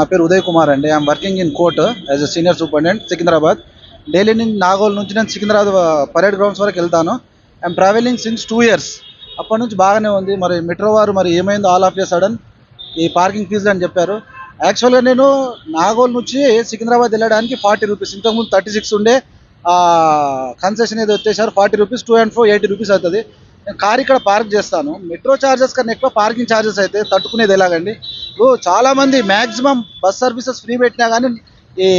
నా పేరు ఉదయ్ కుమార్ అండి. I'm working in court as a senior superintendent Secunderabad. Daily నేను నాగోల్ నుంచి నేను సికింద్రాబాద్ పరేడ్ గ్రౌండ్స్ వరకు వెళ్తాను. I'm travelling since 2 years. అప్పటి నుంచి బాగానే ఉంది. మరి మెట్రో వారు మరి ఏమైందో ఆల్ ఆఫ్ ఏ సడన్ ఈ పార్కింగ్ ఫీజు అని చెప్పారు. యాక్చువల్గా నేను నాగోల్ నుంచి సికింద్రాబాద్ వెళ్ళడానికి 40 రూపీస్, ఇంతకుముందు 36 ఉండే కన్సెషన్ ఏదో వచ్చేసారు 40 రూపీస్, 2 and 4 80 రూపీస్ అవుతుంది. నేను కార్ ఇక్కడ పార్క్ చేస్తాను. మెట్రో ఛార్జెస్ కన్నా ఎక్కువ పార్కింగ్ ఛార్జెస్ అయితే తట్టుకునేది ఎలాగండి? చాలామంది మ్యాక్సిమం బస్ సర్వీసెస్ ఫ్రీ పెట్టినా కానీ ఈ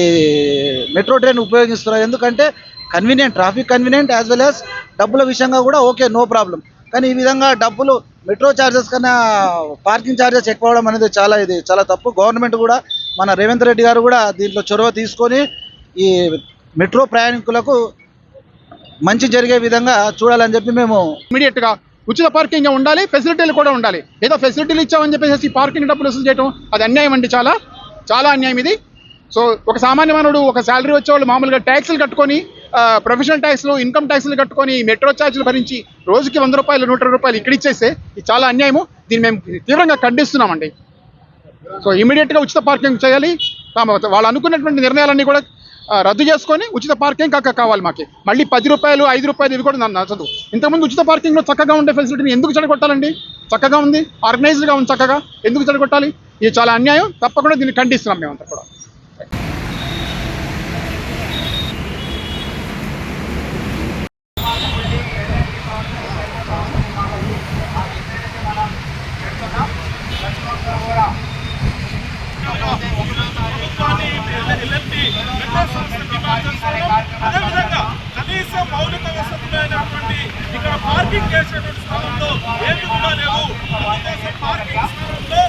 మెట్రో ట్రైన్ ఉపయోగిస్తున్నారు. ఎందుకంటే convenient, traffic convenient as well as డబ్బుల విషయంగా కూడా ఓకే, నో ప్రాబ్లం. కానీ ఈ విధంగా డబ్బులు మెట్రో ఛార్జెస్ కన్నా పార్కింగ్ ఛార్జెస్ ఎక్కువ అవడం అనేది చాలా తప్పు. గవర్నమెంట్ కూడా మన రేవంత్ రెడ్డి గారు కూడా దీంట్లో చొరవ తీసుకొని ఈ మెట్రో ప్రయాణికులకు మంచి జరిగే విధంగా చూడాలని చెప్పి మేము ఇమీడియట్గా ఉచిత పార్కింగ్ ఉండాలి, ఫెసిలిటీలు కూడా ఉండాలి. ఏదో ఫెసిలిటీలు ఇచ్చామని చెప్పేసి పార్కింగ్ డబ్బులు వసూలు చేయడం అది అన్యాయం అండి, చాలా అన్యాయం ఇది. సో ఒక సామాన్య మానవుడు, ఒక శాలరీ వచ్చేవాళ్ళు మామూలుగా ట్యాక్సులు కట్టుకొని, ప్రొఫెషనల్ ట్యాక్స్లు, ఇన్కమ్ ట్యాక్స్లు కట్టుకొని మెట్రో ఛార్జీలు భరించి రోజుకి 100 రూపాయలు 120 రూపాయలు ఇక్కడ ఇచ్చేస్తే ఇది చాలా అన్యాయము. దీన్ని మేము తీవ్రంగా ఖండిస్తున్నామండి. సో ఇమీడియట్గా ఉచిత పార్కింగ్ చేయాలి. వాళ్ళు అనుకున్నటువంటి నిర్ణయాలన్నీ కూడా రద్దు చేసుకొని ఉచిత పార్కింగ్ కావాలి మాకు. మళ్ళీ 10 రూపాయలు 5 రూపాయలు ఇది కూడా నచ్చదు. ఇంతకుముందు ఉచిత పార్కింగ్లో చక్కగా ఉండే ఫెసిలిటీని ఎందుకు చెడగొట్టాలండి? చక్కగా ఉంది, ఆర్గనైజ్డ్గా ఉంది, చక్కగా ఎందుకు చెడగొట్టాలి? ఇది చాలా అన్యాయం. తప్పకుండా దీన్ని ఖండిస్తున్నాం మేమంతా కూడా. అదేవిధంగా కనీస మౌలిక వసతులైనటువంటి ఇక్కడ పార్కింగ్ చేసేటువంటి స్థలంలో ఏమి కూడా లేవు. అందుకోసం పార్కింగ్ స్థలంలో